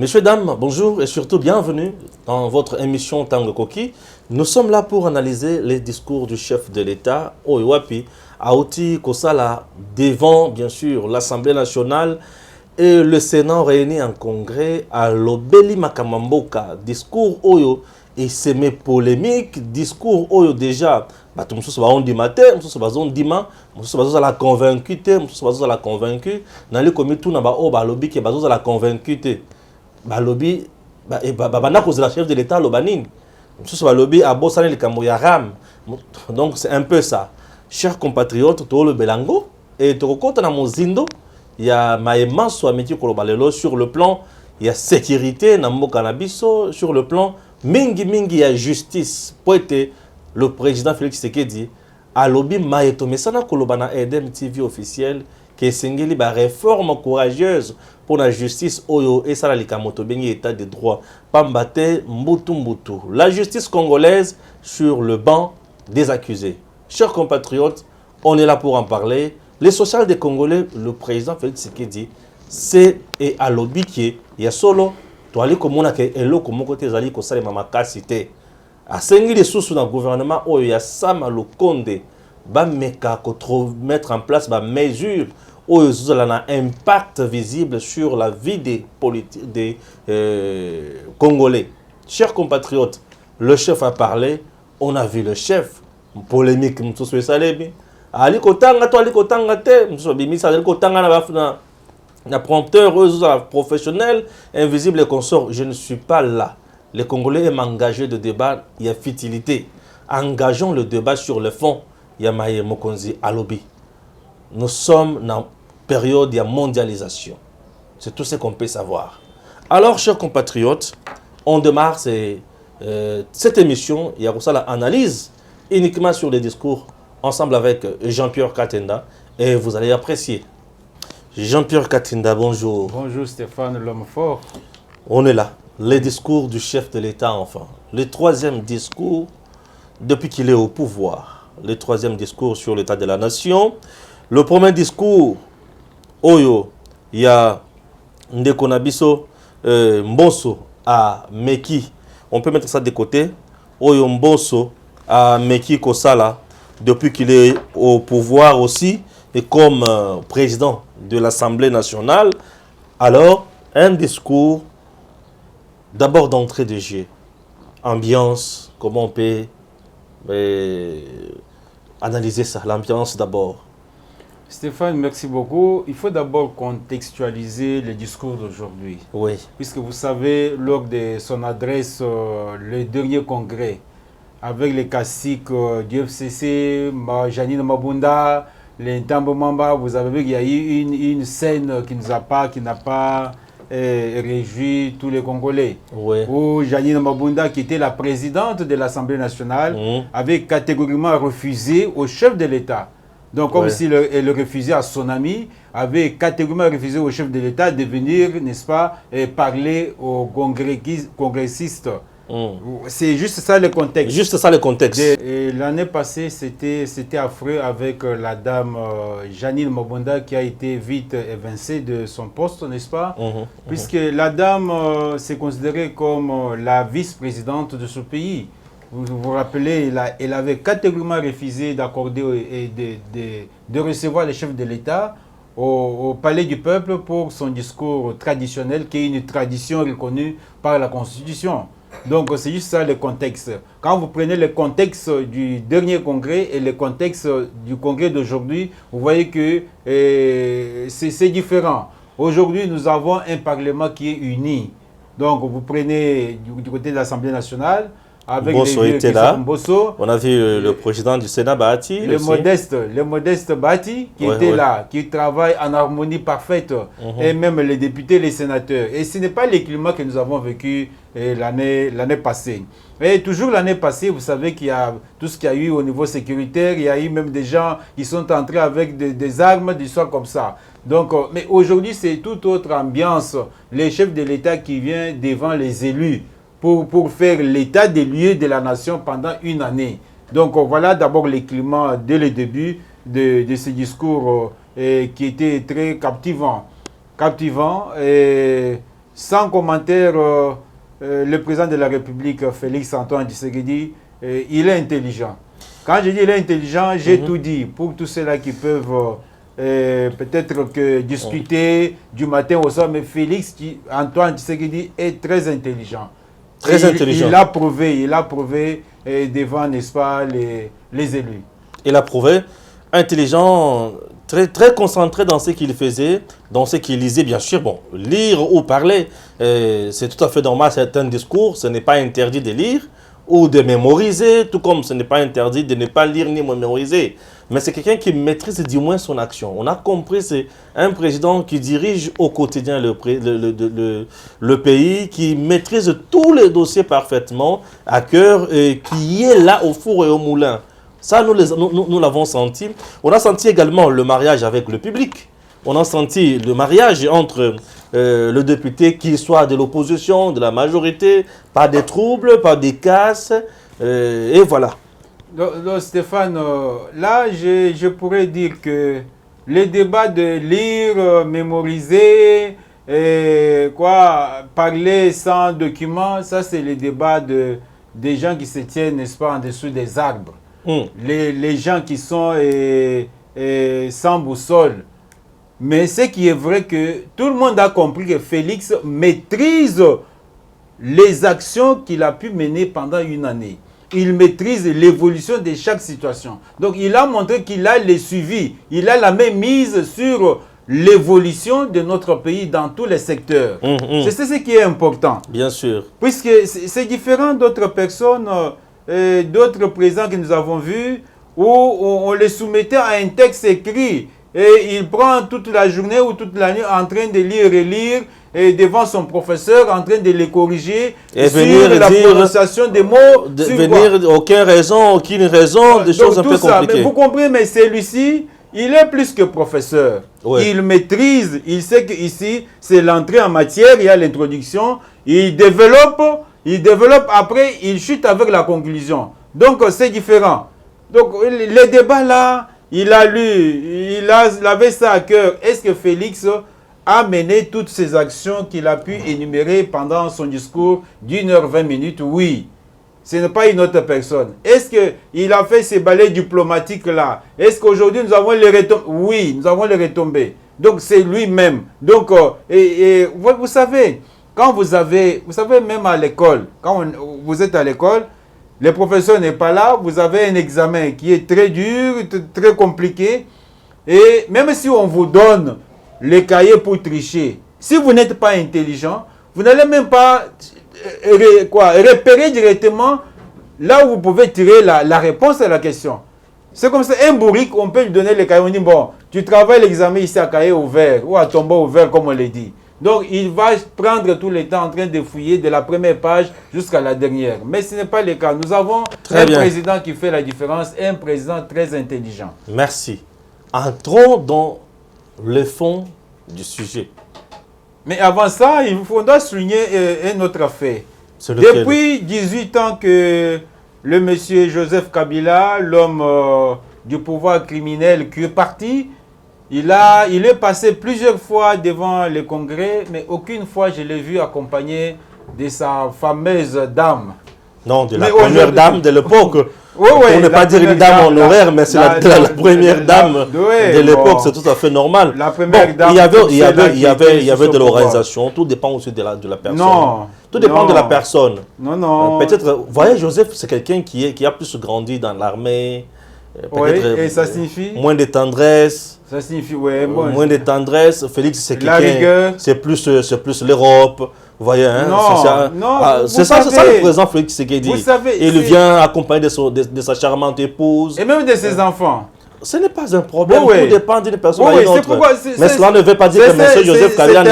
Messieurs, dames, bonjour et surtout bienvenue dans votre émission Tango Koki. Nous sommes là pour analyser les discours du chef de l'État, Oyoapi, Aouti Kosala, devant bien sûr l'Assemblée nationale et le Sénat réunis en congrès à l'Obeli Makamamboka. Discours Oyo et semé polémique, discours Oyo déjà, tout le monde dit matin, tout le monde dit ma, tout le monde la convaincu, tout le monde la convaincu, dans le comité tout n'a pas lobby qui est la convaincu. Lobby bana cause la chef de l'État lobanine mususu lobby a bossana likambo ya ram. Donc c'est un peu ça, chers compatriotes, to le belango et to kokota na mozindo ya maema so ameki koloba lelo sur le plan ya sécurité na mboka na biso, sur le plan mingi ya justice po ete le président Félix Tshisekedi a lobby maeto mesana koloba na EDM TV officiel que sengeli ba réforme courageuse pour la justice oyo et ça la likamoto bengi état de droit pambate mbutu. La justice congolaise sur le banc des accusés. Chers compatriotes, on est là pour en parler. Les social des Congolais, le président Félix Tshisekedi, c'est et à lobby qui y a solo toali komona ke eloko moko te zali ko salema makasi te. A sengeli sous dans gouvernement oyo ya Sama Lukonde ba meka ko mettre en place ba mesures où il y a un impact visible sur la vie des Congolais. Chers compatriotes, le chef a parlé, on a vu le chef, polémique, Moussou Salebi. Ali Kotanga, toi, Ali Kotanga, Moussou Bimisa, Ali Kotanga, na prompteur, professionnel, invisible et consort. Je ne suis pas là. Les Congolais aiment engager de débat, il y a futilité. Engageons le débat sur le fond. Il y a Maïe Mokonzi Alobi. Nous sommes dans une période de mondialisation. C'est tout ce qu'on peut savoir. Alors, chers compatriotes, on démarre cette émission. Il y a ça l'analyse uniquement sur les discours ensemble avec Jean-Pierre Katenda. Et vous allez apprécier. Jean-Pierre Katenda, bonjour. Bonjour Stéphane, l'homme fort. On est là. Les discours du chef de l'État, enfin. Le troisième discours depuis qu'il est au pouvoir. Le troisième discours sur l'état de la nation. Le premier discours, Oyo, il y a Ndekonabiso Mbosso à Meki. On peut mettre ça de côté. Oyo Mbosso à Meki Kosala, depuis qu'il est au pouvoir aussi, et comme président de l'Assemblée nationale. Alors, un discours, d'abord d'entrée de jeu. Ambiance, comment on peut analyser ça, l'ambiance d'abord. Stéphane, merci beaucoup. Il faut d'abord contextualiser le discours d'aujourd'hui. Oui. Puisque vous savez, lors de son adresse, le dernier congrès, avec les classiques du FCC, Janine Mabunda, les Ntambo Mamba, vous avez vu qu'il y a eu une scène qui n'a pas réjoui tous les Congolais. Oui. Où Janine Mabunda, qui était la présidente de l'Assemblée nationale, avait catégoriquement refusé au chef de l'État. Donc, comme si elle refusait à son ami, avait catégoriquement refusé au chef de l'État de venir, n'est-ce pas, parler aux congressistes. C'est juste ça le contexte. Juste ça le contexte. L'année passée, c'était affreux avec la dame Janine Mabunda qui a été vite évincée de son poste, n'est-ce pas? Puisque la dame s'est considérée comme la vice-présidente de ce pays. Vous vous rappelez, elle avait catégoriquement refusé d'accorder et de recevoir le chef de l'État au Palais du Peuple pour son discours traditionnel, qui est une tradition reconnue par la Constitution. Donc c'est juste ça le contexte. Quand vous prenez le contexte du dernier congrès et le contexte du congrès d'aujourd'hui, vous voyez que c'est différent. Aujourd'hui, nous avons un Parlement qui est uni. Donc vous prenez du côté de l'Assemblée nationale, avec Mbosso était là. Mbosso. On a vu le président du Sénat Bahati. Le modeste Bahati qui était là, qui travaille en harmonie parfaite, et même les députés, les sénateurs. Et ce n'est pas le climat que nous avons vécu l'année passée. Et toujours l'année passée, vous savez qu'il y a tout ce qu'il y a eu au niveau sécuritaire, il y a eu même des gens qui sont entrés avec des armes, des choses comme ça. Donc, mais aujourd'hui, c'est toute autre ambiance. Les chefs de l'État qui viennent devant les élus pour faire l'état des lieux de la nation pendant une année. Donc voilà d'abord le climat dès le début de ce discours qui était très captivant. Et sans commentaire, le président de la République, Félix Antoine Tshisekedi, il est intelligent. Quand je dis il est intelligent, j'ai tout dit. Pour tous ceux-là qui peuvent peut-être que discuter du matin au soir, mais Félix Antoine Tshisekedi est très intelligent. Très intelligent. Il a prouvé devant, n'est-ce pas, les élus. Il a prouvé intelligent, très concentré dans ce qu'il faisait, dans ce qu'il lisait, bien sûr. Bon, lire ou parler, c'est tout à fait normal, c'est un discours, ce n'est pas interdit de lire ou de mémoriser, tout comme ce n'est pas interdit de ne pas lire ni mémoriser. Mais c'est quelqu'un qui maîtrise du moins son action. On a compris, c'est un président qui dirige au quotidien le pays, qui maîtrise tous les dossiers parfaitement à cœur et qui est là au four et au moulin. Ça, nous l'avons senti. On a senti également le mariage avec le public. On a senti le mariage entre le député, qu'il soit de l'opposition, de la majorité, pas des troubles, pas des casses, et voilà. Donc, Stéphane, là, je pourrais dire que les débats de lire, mémoriser, parler sans document, ça, c'est les débats des gens qui se tiennent, n'est-ce pas, en dessous des arbres. Les gens qui sont sans boussole. Mais ce qui est vrai que tout le monde a compris que Félix maîtrise les actions qu'il a pu mener pendant une année. Il maîtrise l'évolution de chaque situation. Donc il a montré qu'il a les suivis. Il a la même mise sur l'évolution de notre pays dans tous les secteurs. C'est ce qui est important. Bien sûr. Puisque c'est différent d'autres personnes, d'autres présidents que nous avons vus, où on les soumettait à un texte écrit. Et il prend toute la journée ou toute la nuit en train de lire et lire et devant son professeur en train de les corriger et sur venir la dire, prononciation des mots. Aucune raison, des choses un peu compliquées. Mais vous comprenez, mais celui-ci, il est plus que professeur. Ouais. Il maîtrise, il sait qu'ici, c'est l'entrée en matière, il y a l'introduction, il développe, après, il chute avec la conclusion. Donc, c'est différent. Donc, les débats là, il a lu, il avait ça à cœur. Est-ce que Félix a mené toutes ces actions qu'il a pu énumérer pendant son discours d'1h20? Oui. Ce n'est pas une autre personne. Est-ce qu'il a fait ces balais diplomatiques là? Est-ce qu'aujourd'hui nous avons les retombées? Oui, nous avons les retombées. Donc c'est lui-même. Donc, vous savez, vous savez même à l'école, quand vous êtes à l'école, le professeur n'est pas là, vous avez un examen qui est très dur, très compliqué. Et même si on vous donne les cahiers pour tricher, si vous n'êtes pas intelligent, vous n'allez même pas repérer directement là où vous pouvez tirer la réponse à la question. C'est comme ça, un bourrique, on peut lui donner les cahiers, on dit, bon, tu travailles l'examen ici à cahier ouvert ou à tombeau ouvert, comme on l'a dit. Donc, il va prendre tout le temps en train de fouiller de la première page jusqu'à la dernière. Mais ce n'est pas le cas. Nous avons un président qui fait la différence, un président très intelligent. Merci. Entrons dans le fond du sujet. Mais avant ça, il faudra souligner un autre fait. Depuis 18 ans que le monsieur Joseph Kabila, l'homme du pouvoir criminel qui est parti, il est passé plusieurs fois devant le Congrès, mais aucune fois je l'ai vu accompagné de sa fameuse dame. Non, de la première dame de l'époque. Oui, on ne pas dire une dame honoraire, mais c'est la première dame de l'époque, c'est tout à fait normal. La première dame. Il y avait de l'organisation, tout dépend aussi de la personne. Non. Tout dépend de la personne. Non. Peut-être, vous voyez, Joseph, c'est quelqu'un qui a plus grandi dans l'armée. Et ça signifie moins de tendresse. Ça signifie, moins de tendresse. Félix, c'est quelqu'un. C'est plus l'Europe. Vous voyez, hein? C'est ça le président Félix Tshisekedi. Il vient accompagné de sa charmante épouse. Et même de ses enfants. Ce n'est pas un problème, tout dépend d'une personne à une autre. Mais cela ne veut pas dire que M. Joseph Kabila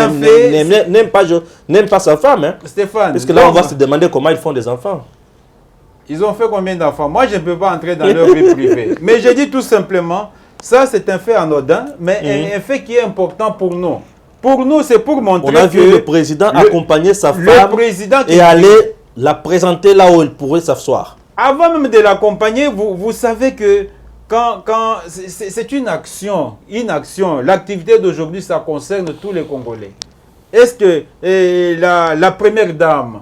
n'aime pas sa femme. Hein? Stéphane. Parce que là, on va se demander comment ils font des enfants. Ils ont fait combien d'enfants? Moi, je ne peux pas entrer dans leur vie privée. Mais je dis tout simplement, ça c'est un fait anodin, mais un fait qui est important pour nous. Pour nous, c'est pour montrer que... On a vu le président accompagner sa femme et aller la présenter là où elle pourrait s'asseoir. Avant même de l'accompagner, vous savez que quand c'est une action, l'activité d'aujourd'hui, ça concerne tous les Congolais. est-ce que la première dame,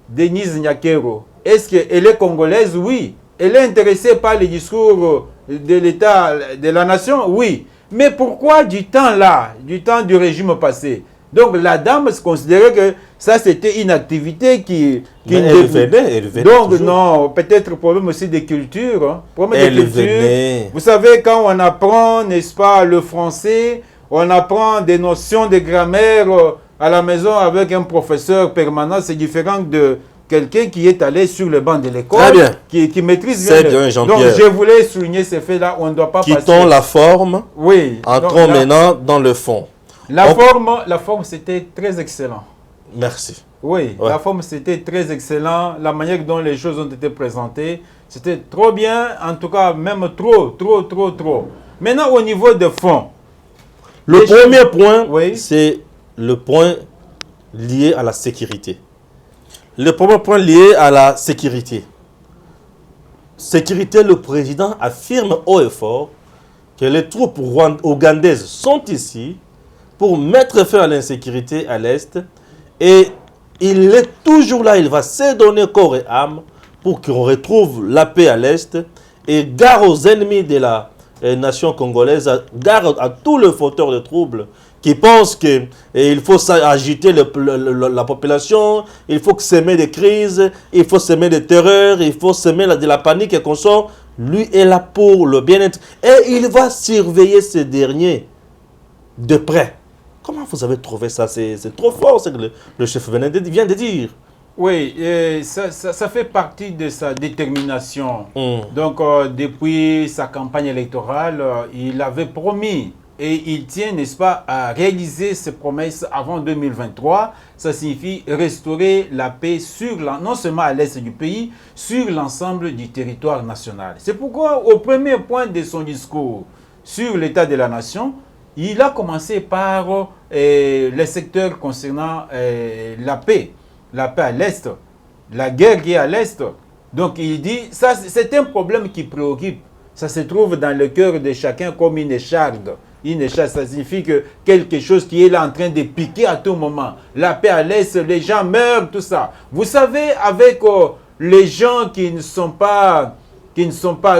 Denise Nyakero, est-ce qu'elle est congolaise? Oui. Elle est intéressée par les discours de l'État, de la nation? Oui. Mais pourquoi du temps là, du temps du régime passé? Donc la dame se considérait que ça c'était une activité qui elle venait donc toujours. non, peut-être problème aussi de culture. Hein. Problème Elle de culture. venait. Vous savez, quand on apprend, n'est-ce pas, le français, on apprend des notions de grammaire à la maison avec un professeur permanent, c'est différent de quelqu'un qui est allé sur le banc de l'école, qui maîtrise bien. C'est bien, Jean-Pierre. Donc je voulais souligner ce fait-là, on ne doit pas passer. Quittons la forme, oui, entrons maintenant dans le fond. La forme c'était très excellent. Merci. Oui, la forme c'était très excellent. La manière dont les choses ont été présentées, c'était trop bien. En tout cas, même trop. Maintenant, au niveau de fond. Le premier point, oui, c'est le point lié à la sécurité. Le premier point lié à la sécurité. Sécurité, le président affirme haut et fort que les troupes ougandaises sont ici pour mettre fin à l'insécurité à l'Est. Et il est toujours là, il va se donner corps et âme pour qu'on retrouve la paix à l'Est. Et gare aux ennemis de la nation congolaise, gare à tous les fauteurs de troubles qui pensent qu'il faut agiter la population, il faut semer des crises, il faut semer des terreurs, il faut semer de la panique et qu'on sort. Lui est là pour le bien-être. Et il va surveiller ces derniers de près. Comment vous avez trouvé ça? C'est trop fort, ce que le chef vient de dire. Oui, ça fait partie de sa détermination. Donc, depuis sa campagne électorale, il avait promis et il tient, n'est-ce pas, à réaliser ses promesses avant 2023. Ça signifie restaurer la paix non seulement à l'est du pays, sur l'ensemble du territoire national. C'est pourquoi, au premier point de son discours sur l'état de la nation, il a commencé par les secteurs concernant la paix à l'Est, la guerre qui est à l'Est. Donc il dit, ça c'est un problème qui préoccupe. Ça se trouve dans le cœur de chacun comme une écharde. Une écharde, ça signifie que quelque chose qui est là en train de piquer à tout moment. La paix à l'Est, les gens meurent, tout ça. Vous savez, avec les gens qui ne sont pas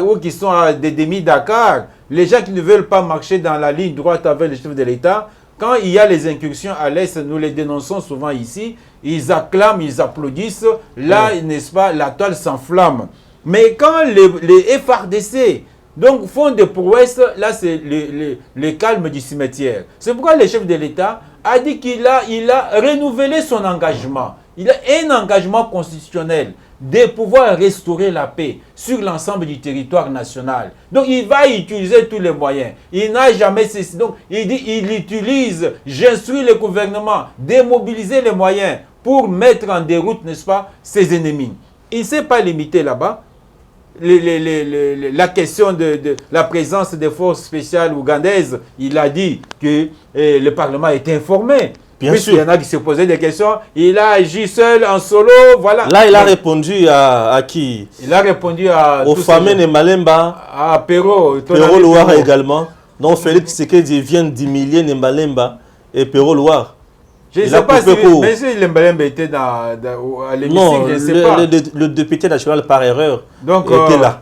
ou qui sont à des demi-Dakar, les gens qui ne veulent pas marcher dans la ligne droite avec les chefs de l'État, quand il y a les incursions à l'Est, nous les dénonçons souvent ici, ils acclament, ils applaudissent, là, n'est-ce pas, la toile s'enflamme. Mais quand les FARDC donc, font des prouesses, là, c'est le calme du cimetière. C'est pourquoi le chef de l'État a dit qu'il a renouvelé son engagement. Il a un engagement constitutionnel de pouvoir restaurer la paix sur l'ensemble du territoire national. Donc, il va utiliser tous les moyens. Il n'a jamais cessé. Donc, il dit, il utilise, j'instruis le gouvernement de mobiliser les moyens pour mettre en déroute, n'est-ce pas, ses ennemis. Il ne s'est pas limité là-bas. La question de la présence des forces spéciales ougandaises, il a dit que le Parlement est informé. Bien sûr. Il y en a qui se posaient des questions. Il a agi seul, en solo, voilà. Là, il a répondu à qui? Il a répondu aux familles de Malemba. À Perrault. Perrault Loire également. Donc, Félix Tshisekedi vient d'humilier Malemba et Perrault Loire. Je ne sais pas si le Malemba était à l'hémicycle, non, je ne sais pas. Le député national, par erreur, donc, était là.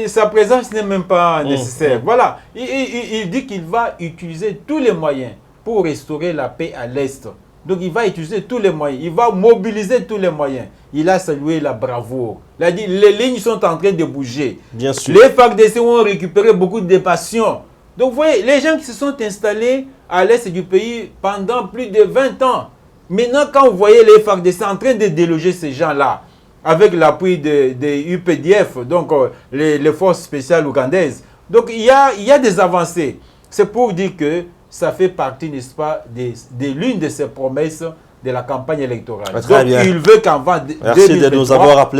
Sa présence n'est même pas nécessaire. Voilà. Il dit qu'il va utiliser tous les moyens pour restaurer la paix à l'Est. Donc il va utiliser tous les moyens, il va mobiliser tous les moyens. Il a salué la bravoure. Il a dit, les lignes sont en train de bouger. Bien sûr. Les FARDC ont récupéré beaucoup de passions. Donc vous voyez, les gens qui se sont installés à l'Est du pays pendant plus de 20 ans. Maintenant, quand vous voyez les FARDC en train de déloger ces gens-là, avec l'appui des UPDF, donc les forces spéciales ougandaises, donc il y a des avancées. C'est pour dire que ça fait partie, n'est-ce pas, de l'une de ses promesses de la campagne électorale. Très bien. Il veut qu'avant 2023,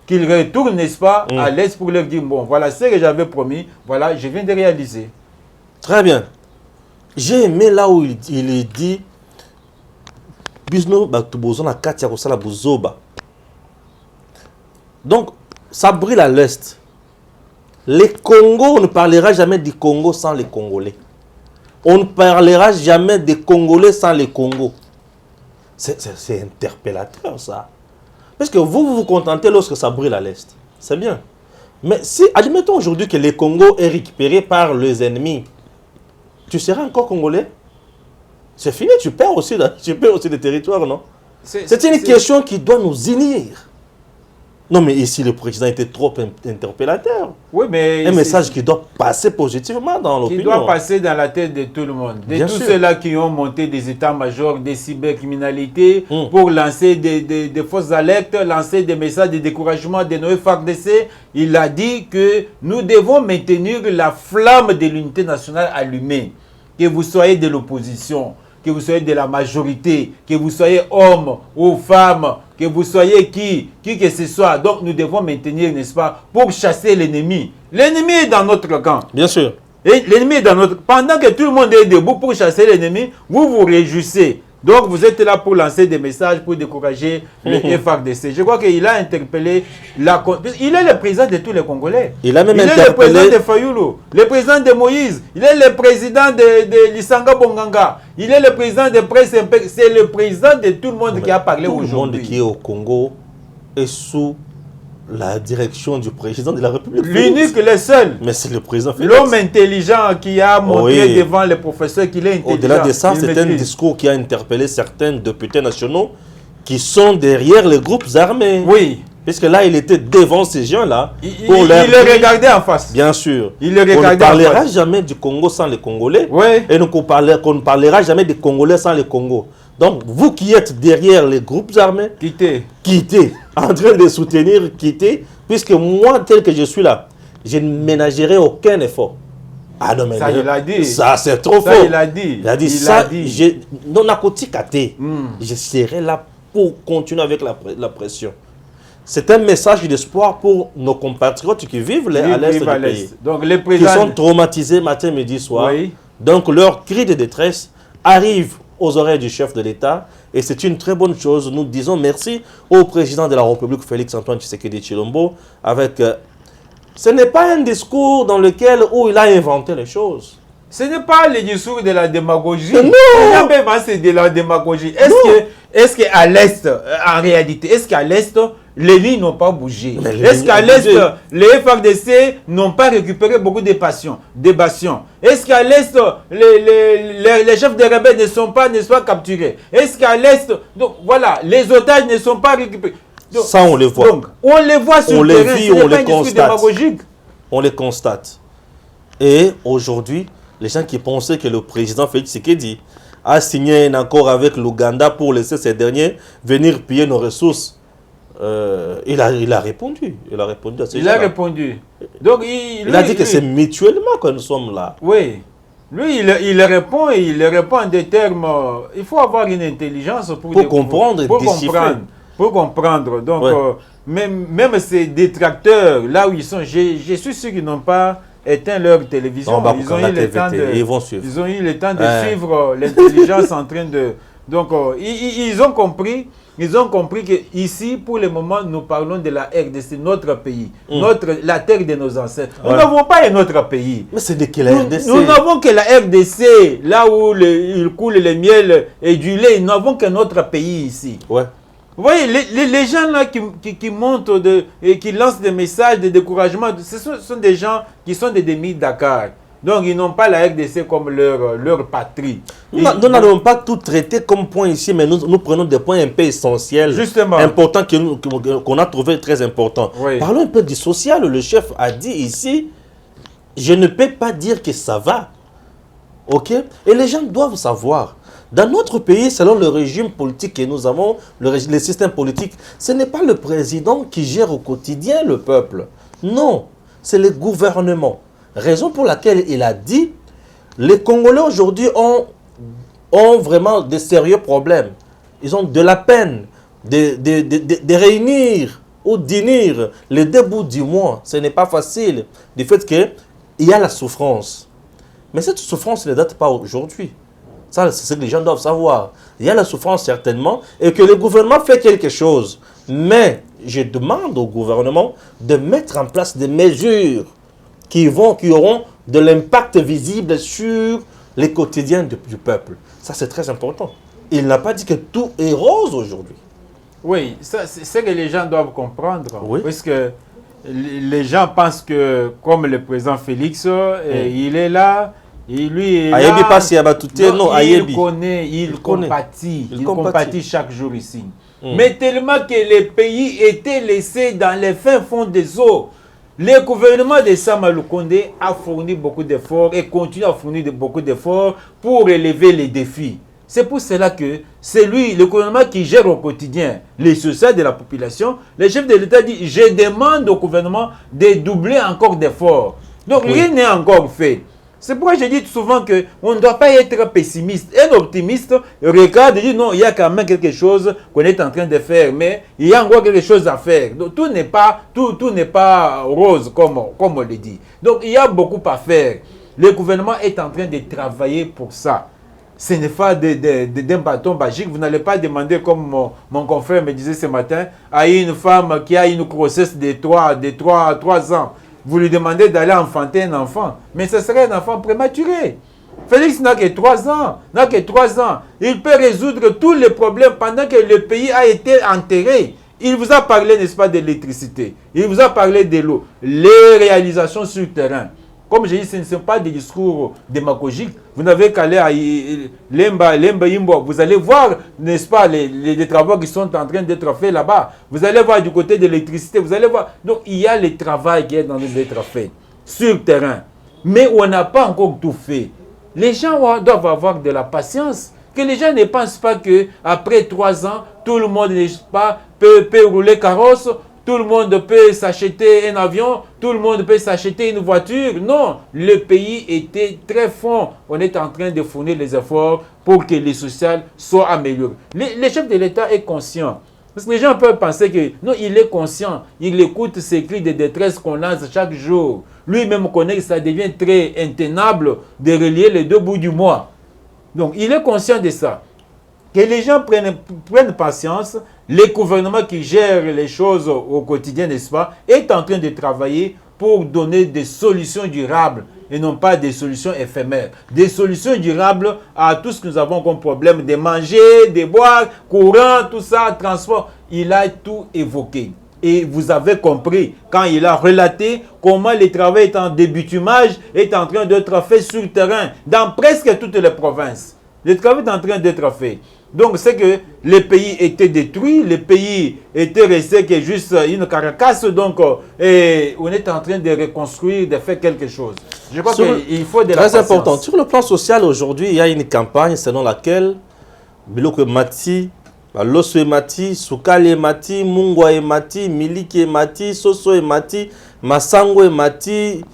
qu'il retourne, n'est-ce pas, à l'Est pour leur dire, bon, voilà ce que j'avais promis, voilà, je viens de réaliser. Très bien. J'ai aimé là où il dit, donc, ça brille à l'Est. Les Congos, on ne parlera jamais du Congo sans les Congolais. On ne parlera jamais des Congolais sans les Congo. C'est interpellateur, ça. Parce que vous vous contentez lorsque ça brûle à l'Est. C'est bien. Mais si, admettons aujourd'hui que le Congo est récupéré par les ennemis, tu seras encore Congolais? C'est fini, tu perds aussi des territoires, non? C'est une question qui doit nous unir. Non, mais ici, le président était trop interpellateur. Oui, mais un message qui doit passer positivement dans l'opinion. Qui doit passer dans la tête de tout le monde. De tous ceux-là qui ont monté des états-majors, des cybercriminalités, pour lancer des fausses alertes, lancer des messages de découragement de nos FARDC, il a dit que nous devons maintenir la flamme de l'unité nationale allumée. Que vous soyez de l'opposition, que vous soyez de la majorité, que vous soyez homme ou femme, que vous soyez qui que ce soit. Donc nous devons maintenir, n'est-ce pas, pour chasser l'ennemi. L'ennemi est dans notre camp. Bien sûr. Et l'ennemi est dans notre... Pendant que tout le monde est debout pour chasser l'ennemi, vous vous réjouissez. Donc vous êtes là pour lancer des messages, pour décourager le FARDC. Je crois qu'il a interpellé la... Il est le président de tous les Congolais. Il a même interpellé... est le président de Fayoulou, le président de Moïse, il est le président de Lisanga Bonganga, il est le président de Presse Impec. C'est le président de tout le monde qui a parlé aujourd'hui. Tout le monde qui est au Congo est sous la direction du président de la République. L'unique, le seul. Mais c'est le président Félix. L'homme intelligent qui a montré devant les professeurs qu'il est intelligent. Au-delà de ça, c'est un discours qui a interpellé certains députés nationaux qui sont derrière les groupes armés. Oui. Puisque là, il était devant ces gens-là. Il les regardait en face. Bien sûr. Il les regardait on ne parlera jamais du Congo sans les Congolais. Oui. Et qu'on ne parlera jamais des Congolais sans les Congo. Donc, vous qui êtes derrière les groupes armés, quittez, en train de soutenir, quittez, puisque moi, tel que je suis là, je ne ménagerai aucun effort. Ah non, mais ça, il a dit. Ça, c'est trop fort. Ça, il a dit. Il a dit ça. Non, je serai là pour continuer avec la pression. C'est un message d'espoir pour nos compatriotes qui vivent à l'est du pays. Donc, les présidents... Qui sont traumatisés matin, midi, soir. Oui. Donc, leur cri de détresse arrive aux oreilles du chef de l'État. Et c'est une très bonne chose. Nous disons merci au président de la République, Félix-Antoine Tshisekedi Tshilombo, avec... ce n'est pas un discours dans lequel il a inventé les choses. Ce n'est pas le discours de la démagogie. Non. C'est de la démagogie. Est-ce qu'à l'Est, en réalité, est-ce qu'à l'Est, les lignes n'ont pas bougé? Est-ce qu'à l'Est, les FARDC n'ont pas récupéré beaucoup de bastions? Est-ce qu'à l'Est, les chefs de rebelles ne sont pas capturés? Est-ce qu'à l'Est, donc voilà, les otages ne sont pas récupérés? Donc, ça, on les voit. Donc, on les voit sur le terrain. Vit, on les constate. On les constate. Et aujourd'hui, les gens qui pensaient que le président Félix Tshisekedi a signé un accord avec l'Ouganda pour laisser ces derniers venir piller nos ressources, il a répondu. Il a répondu à ces gens. Il a répondu. Donc, il a dit que c'est mutuellement que nous sommes là. Oui. Lui, il répond et il répond en des termes... il faut avoir une intelligence pour comprendre et déchiffrer. Pour comprendre. Donc, ouais. Même ces détracteurs, là où ils sont, je suis sûr qu'ils n'ont pas éteint leur télévision. Ils ont eu le temps de suivre l'intelligence en train de... Donc, ils ont compris qu'ici, pour le moment, nous parlons de la RDC, notre pays, la terre de nos ancêtres. Nous n'avons pas un autre pays. Mais c'est de quelle RDC? Nous n'avons que la RDC, là où il coule le miel et du lait. Nous n'avons qu'un autre pays ici. Ouais. Vous voyez, les gens là qui montent et qui lancent des messages de découragement, ce sont des gens qui sont des demi Dakar. Donc, ils n'ont pas la RDC comme leur patrie. Nous n'allons pas tout traiter comme point ici, mais nous prenons des points un peu essentiels, justement, importants qu'on a trouvé très importants. Oui. Parlons un peu du social. Le chef a dit ici, je ne peux pas dire que ça va. OK? Et les gens doivent savoir. Dans notre pays, selon le régime politique que nous avons, le système politique, ce n'est pas le président qui gère au quotidien le peuple. Non, c'est le gouvernement. Raison pour laquelle il a dit, les Congolais aujourd'hui ont vraiment de sérieux problèmes. Ils ont de la peine de réunir ou d'unir les deux bouts du mois. Ce n'est pas facile. Du fait qu'il y a la souffrance. Mais cette souffrance ne date pas aujourd'hui. Ça, c'est ce que les gens doivent savoir. Il y a la souffrance certainement et que le gouvernement fait quelque chose. Mais je demande au gouvernement de mettre en place des mesures qui auront de l'impact visible sur les quotidiens du peuple. Ça, c'est très important. Il n'a pas dit que tout est rose aujourd'hui. Oui, c'est ce que les gens doivent comprendre. Oui. Parce que les gens pensent que, comme le président Félix, il est là, et lui est là. Il connaît, il compatit chaque jour ici. Mais tellement que les pays étaient laissés dans les fins fonds des eaux, le gouvernement de Samalou Kondé a fourni beaucoup d'efforts et continue à fournir beaucoup d'efforts pour relever les défis. C'est pour cela que c'est lui, le gouvernement qui gère au quotidien les sociétés de la population. Le chef de l'État dit, je demande au gouvernement de doubler encore d'efforts. Donc rien n'est encore fait. C'est pourquoi je dis souvent qu'on ne doit pas être pessimiste. Un optimiste regarde et dit non, il y a quand même quelque chose qu'on est en train de faire, mais il y a encore quelque chose à faire. Donc tout n'est pas rose comme on le dit. Donc il y a beaucoup à faire. Le gouvernement est en train de travailler pour ça. Ce n'est pas d'un bâton magique. Vous n'allez pas demander, comme mon confrère me disait ce matin, à une femme qui a une grossesse de 3 ans. Vous lui demandez d'aller enfanter un enfant. Mais ce serait un enfant prématuré. Félix n'a que 3 ans. Il peut résoudre tous les problèmes pendant que le pays a été enterré. Il vous a parlé, n'est-ce pas, de l'électricité. Il vous a parlé de l'eau. Les réalisations sur le terrain. Comme je dis, ce ne sont pas des discours démagogiques. Vous n'avez qu'à aller à Lemba Imbo. Vous allez voir, n'est-ce pas, les travaux qui sont en train d'être faits là-bas. Vous allez voir du côté de l'électricité. Vous allez voir. Donc, il y a le travail qui est en train d'être fait sur le terrain. Mais on n'a pas encore tout fait. Les gens doivent avoir de la patience. Que les gens ne pensent pas qu'après 3 ans, tout le monde, n'est-ce pas, peut rouler carrosse. Tout le monde peut s'acheter un avion, tout le monde peut s'acheter une voiture. Non, le pays était très fort. On est en train de fournir les efforts pour que les social soient améliorés. Le chef de l'État est conscient. Parce que les gens peuvent penser que non, il est conscient. Il écoute ces cris de détresse qu'on lance chaque jour. Lui-même connaît que ça devient très intenable de relier les 2 bouts du mois. Donc, il est conscient de ça. Que les gens prennent patience. Le gouvernement qui gère les choses au quotidien, n'est-ce pas, est en train de travailler pour donner des solutions durables et non pas des solutions éphémères. Des solutions durables à tout ce que nous avons comme problème de manger, de boire, courant, tout ça, transport. Il a tout évoqué. Et vous avez compris quand il a relaté comment le travail est en débutumage, est en train d'être fait sur le terrain dans presque toutes les provinces. Le travail est en train d'être fait. Donc, c'est que le pays était détruit, le pays était resté que juste une carcasse. Donc, et on est en train de reconstruire, de faire quelque chose. Je crois qu'il faut de la patience. Très important. Sur le plan social, aujourd'hui, il y a une campagne selon laquelle Biloko Mati, Loso Emati, Soukali Emati, Mungwa Emati, Miliki Emati, Soso Emati, Masango Emati,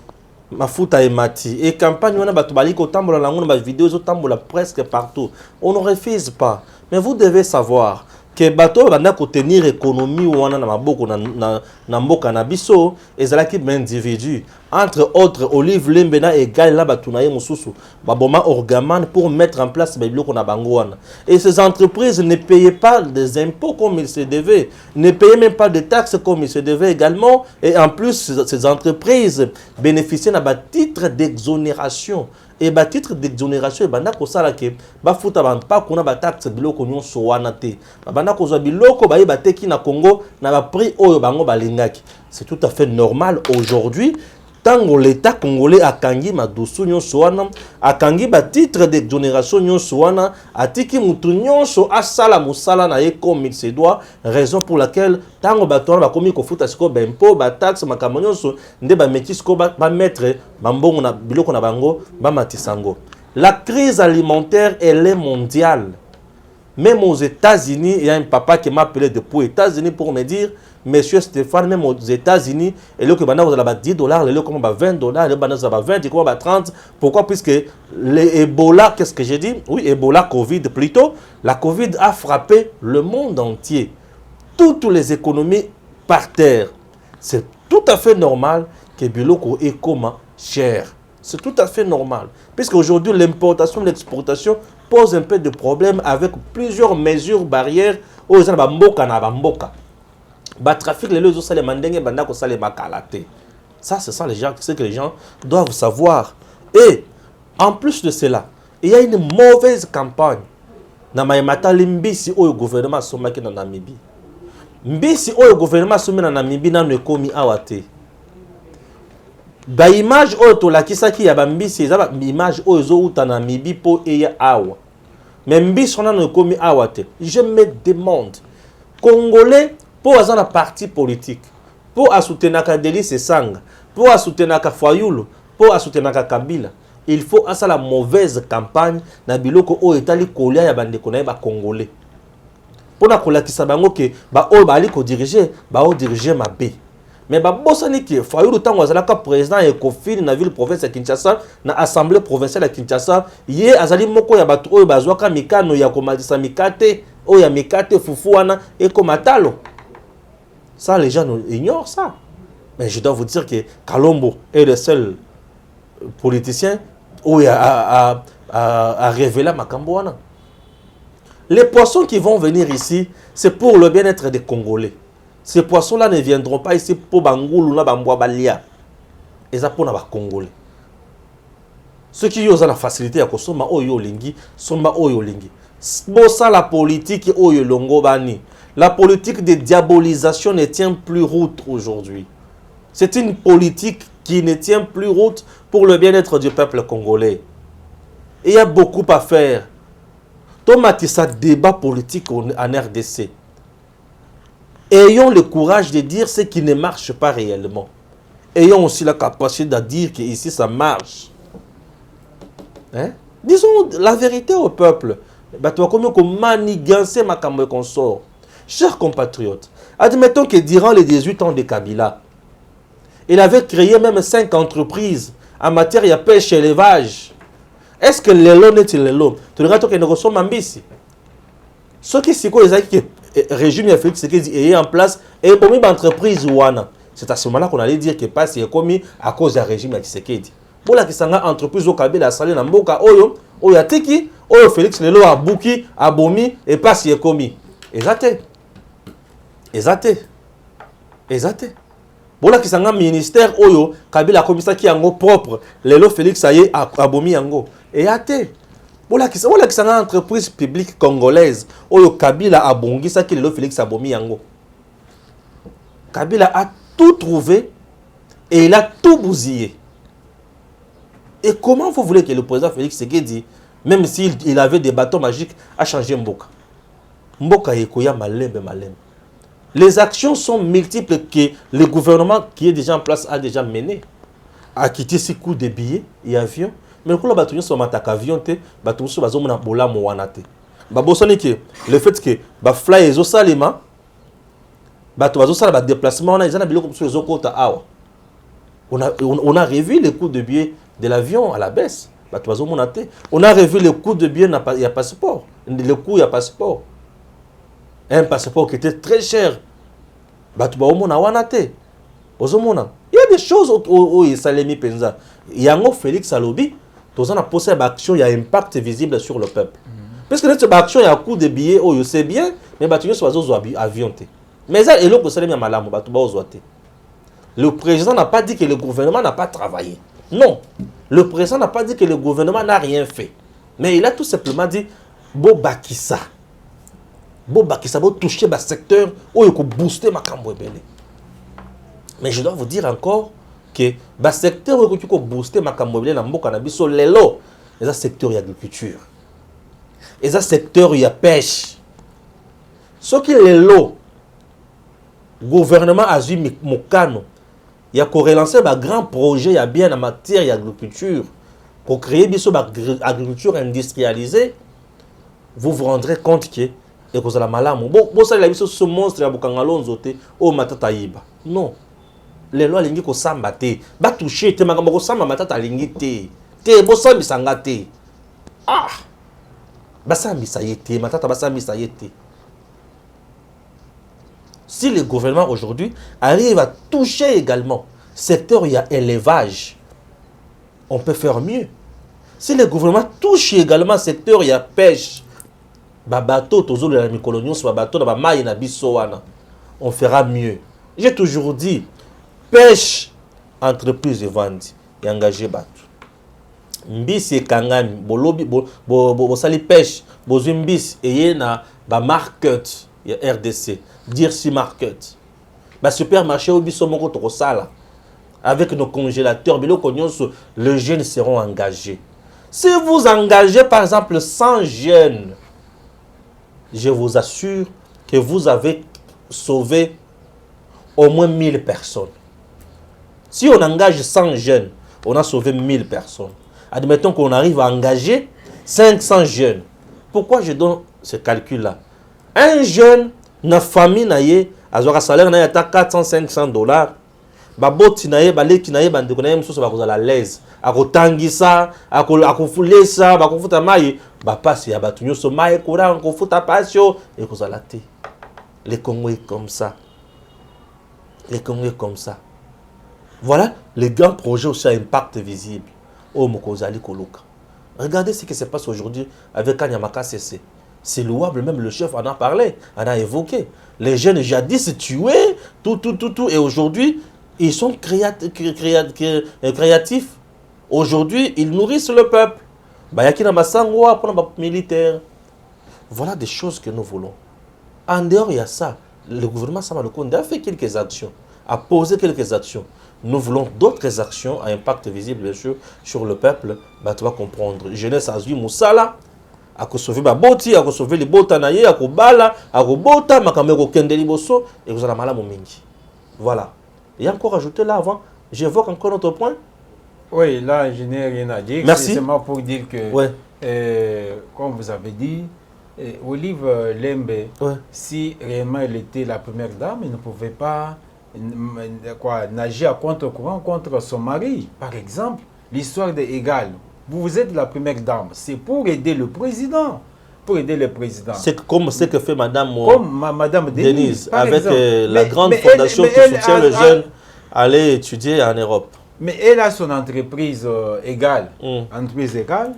Mafuta Emati. Et campagne, on a battu ko tambola lango na vidéo zo tambola presque partout. On ne refuse pas. Mais vous devez savoir que bato banda ko tenir économie wana na maboko na mboka na biso ezalaki d'individu. Entre autres, Olive Lembena et Gaël là batunaye mususu baboma orgaman pour mettre en place biloko na bango wana. Et ces entreprises ne payaient pas des impôts comme il se devait, ne payaient même pas de taxes comme il se devait également, et en plus ces entreprises bénéficiaient d'un titre d'exonération. Et ba titre d'exonération et banda ko sala ke ba futa ba pa kuna ba taxe biloko nyonso wana te banda ko zo biloko ba yeba te ki na Congo na ba prix oyo bango balingaki. C'est tout à fait normal aujourd'hui. Tango l'État congolais a kangi madusu nyonso wana akangi ba titre d'exonération nyonso wana atiki mutu nyonso asala musala na ye comme il se doit, raison pour laquelle tango bato ba komi ko futa siko ba impôt ba taxe makambo nyonso nde ba metisiko ba mettre bambongo na biloko na bango ba matisango. La crise alimentaire elle est mondiale. Même aux États-Unis, il y a un papa qui m'a appelé depuis les États-Unis pour me dire, Monsieur Stéphane, même aux États-Unis, et là, vous avez $10, et là, comment $20, et là, vous avez 20, et comment 30. Pourquoi? Puisque l'Ebola, qu'est-ce que j'ai dit? Oui, Ebola, Covid plutôt. La Covid a frappé le monde entier. Toutes les économies par terre. C'est tout à fait normal que Biloko est comme cher. C'est tout à fait normal. Puisqu'aujourd'hui, l'importation et l'exportation pose un peu de problème avec plusieurs mesures barrières aux gens bamboka na bamboka. Ba trafic les lois les mandenge banda ko sale makalate. Ça c'est ça les gens, c'est que les gens doivent savoir. Et en plus de cela, Il y a une mauvaise campagne. Na maimata limbisi oyo gouvernement somaki na Namibie. Mbisi oyo gouvernement somi na Namibie na nekomi awate. Ba image oyo to lakisaki ya ba mbisi eza ba image oyo zo uta na Namibie po eya awa. Mais mbisi na nekomi awate. Je me demande Congolais pour azana parti politique, pour asoutenaka Delis Sanga, pour asoutenaka Fayulu, pour asoutenaka Kabila. Il faut asa la mauvaise campagne na biloko o etali kolia ya bandeko na ba Congolais. Pour na kolakisa bango ke ba o bali ko diriger, ba o diriger mabe. Mais ba bosani ki Fayulu tango azalaka président et Ekofini na ville province ya Kinshasa, na assemblée provinciale ya Kinshasa, ye azali moko ya bato o bazwaka mikano ya komadisa mikate, o ya mikate fufu wana et komatalo. Ça les gens ignorent ça. Mais je dois vous dire que Kalombo est le seul politicien où il a révélé Makambouana. Les poissons qui vont venir ici, c'est pour le bien-être des Congolais. Ces poissons-là ne viendront pas ici pour Bangoulou, Bambouabalia. Et ça pour les Congolais. Ceux qui ont la facilité à consommer Oyo Lingi, sont Oyo Lingi. Pour ça, la politique Oyo Longo Bani. La politique de diabolisation ne tient plus route aujourd'hui. C'est une politique qui ne tient plus route pour le bien-être du peuple congolais. Et il y a beaucoup à faire. Tomatissa débat politique en RDC. Ayons le courage de dire ce qui ne marche pas réellement. Ayons aussi la capacité de dire qu'ici ça marche. Hein? Disons la vérité au peuple. Chers compatriotes, admettons que durant les 18 ans de Kabila, il avait créé même 5 entreprises en matière de pêche et élevage. Est-ce que l'élo n'est-il l'élo? Tu regardes que nous sommes ambitieux. Ce qui est que le régime Félix Tshisekedi est en place et pour une entreprise ouana. C'est à ce moment-là qu'on allait dire que passe est commis à cause du régime Tshisekedi. Pour la question entreprise au Kabila salé na mboka oyo oyatiki oyo Félix Lelo a bouki a bomi et passe est commis. Exacté. Bola kisanga ministère oyo Kabila komisa ki yango propre lelo Félix aye abomi yango et até bola kisanga entreprise publique congolaise oyo Kabila abongisa ki lelo Félix abomi yango. Kabila a tout trouvé et il a tout bousillé. Et comment vous voulez que le président Félix Tshisekedi, même s'il avait des bâtons magiques, a changé Mboka? Mboka yekoya malembe. Les actions sont multiples que le gouvernement qui est déjà en place a déjà mené. A quitté ses coûts de billets et avions. Mais quand on a sur attaque avion, on a bola moanate. Le fait que les fly et salima, déplacement, on a revu les coûts de billets de l'avion à la baisse. On a revu le coût de billets, il y a passeport. Le coût, il y a passeport. Un passeport qui était très cher. Il y a des choses où il s'est penza. Il y a un Félix Alobi, dans une possible action, il y a un impact visible sur le peuple. Parce que cette action, il y a un coût de billets, oh, c'est bien, mais il y a un avion. Mais ça, il y a le président n'a pas dit que le gouvernement n'a pas travaillé. Non. Le président n'a pas dit que le gouvernement n'a rien fait. Mais il a tout simplement dit, Bo Bakissa, toucher le secteur où il faut booster ma cambouébélé. Mais je dois vous dire encore que le secteur où il faut booster ma cambouébélé, dans le cannabis, c'est le secteur de l'agriculture. Et le secteur de la pêche. Ce qui est l'eau, le gouvernement a dit Mokano. Il y a relancer un grand projet en matière d'agriculture. Pour créer une agriculture industrialisée, vous vous rendrez compte que et que la malamu bon ça la biso ce monstre ya bukangalonzo te o matata yiba non les lois lingi ko samba te ba toucher te makambo ko samba matata lingi te bo sambi sanga te ba sambi sa yete matata ba sambi sa yete. Si le gouvernement aujourd'hui arrive à toucher également secteur il y a élevage, on peut faire mieux. Si le gouvernement touche également secteur il y a pêche, on fera mieux. J'ai toujours dit, pêche, entreprise de vente et engager Batou. mbisi ekangami bolobi bosali pêche bozwi mbisi eye na ba market ya RDC dire si market ba supermarché au biso moko to sala avec nos congélateurs biloko nyonso les jeunes seront engagés. Si vous engagez par exemple 100 jeunes, je vous assure que vous avez sauvé au moins 1000 personnes. Si on engage 100 jeunes, on a sauvé 1000 personnes. Admettons qu'on arrive à engager 500 jeunes. Pourquoi je donne ce calcul-là? Un jeune, na famille naye, a un salaire naye à 400-500 $. Baboti naye, baleki naye, bandeko naye, moussou ba kozala l'aise. Ako tangisa, ako fulesa, ba kofuta maye, ba passe ya batunyo so maye kura, ko futa pasio, et kozala te. Les Congolais comme ça. Les Congolais comme ça. Voilà les grands projets aussi à impact visible. Oh, Mokozali Koluka. Regardez ce qui se passe aujourd'hui avec Kanyamaka CC. C'est louable, même le chef en a parlé, en a évoqué. Les jeunes jadis tués, tout. Et aujourd'hui, ils sont créatifs. Aujourd'hui, ils nourrissent le peuple. Bayakina Masangwa pour les militaires. Voilà des choses que nous voulons. En dehors, il y a ça. Le gouvernement Samalukonde a fait quelques actions, a posé quelques actions. Nous voulons d'autres actions à impact visible, bien sûr, sur le peuple. Bah, tu vas comprendre. Jeunesse Azui Moussala, à sauver Baboti, à sauver les Botanaye, à Kobala, à Kobota, Makameko Kendeli Bosso, et vous allez mal à Momingi. Voilà. Il y a encore ajouté là avant. J'évoque encore notre point. Oui, là, je n'ai rien à dire. Merci. C'est seulement pour dire que, ouais. Comme vous avez dit, Olive Lembe, ouais. Si réellement elle était la première dame, elle ne pouvait pas nager à contre-courant contre son mari. Par exemple, l'histoire de Égal. Vous êtes la première dame. C'est pour aider le président. Pour aider le président. C'est comme ce que fait Madame, Madame Denise avec la grande fondation qui soutient les jeunes à aller étudier en Europe. Mais elle a son entreprise Égal. Entreprise Égal.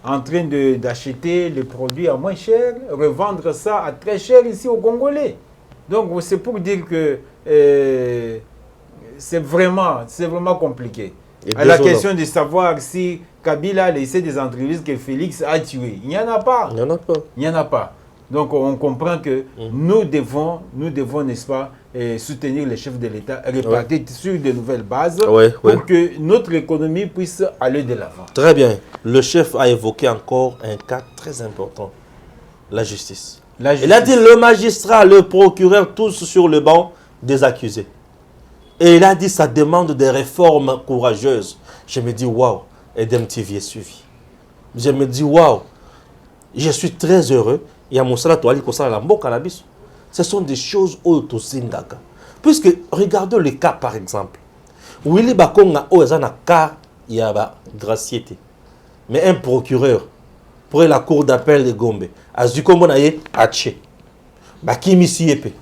En train d'acheter les produits à moins cher, revendre ça à très cher ici au Congolais. Donc c'est pour dire que c'est vraiment compliqué. À la question de savoir si Kabila a laissé des entreprises que Félix a tuées. Il n'y en a pas. Il n'y en a pas. Il n'y en a pas. Donc on comprend que nous devons, n'est-ce pas, soutenir les chefs de l'État, repartir sur de nouvelles bases pour que notre économie puisse aller de l'avant. Très bien. Le chef a évoqué encore un cas très important, la justice. Il a dit le magistrat, le procureur, tous sur le banc des accusés. Et il a dit ça demande des réformes courageuses. Je me dis waouh, Edem TV est suivi. Je me dis waouh, je suis très heureux. Il y a Moussala Toali Kosala Lambo Cannabis. Ce sont des choses autosindaka. Puisque, regardons le cas par exemple. Willy Bakonga, Oezana cas, il y a graciété. Mais un procureur, pour la cour d'appel de Gombe, Azukombonaye, Haché, Bakimi Siepe.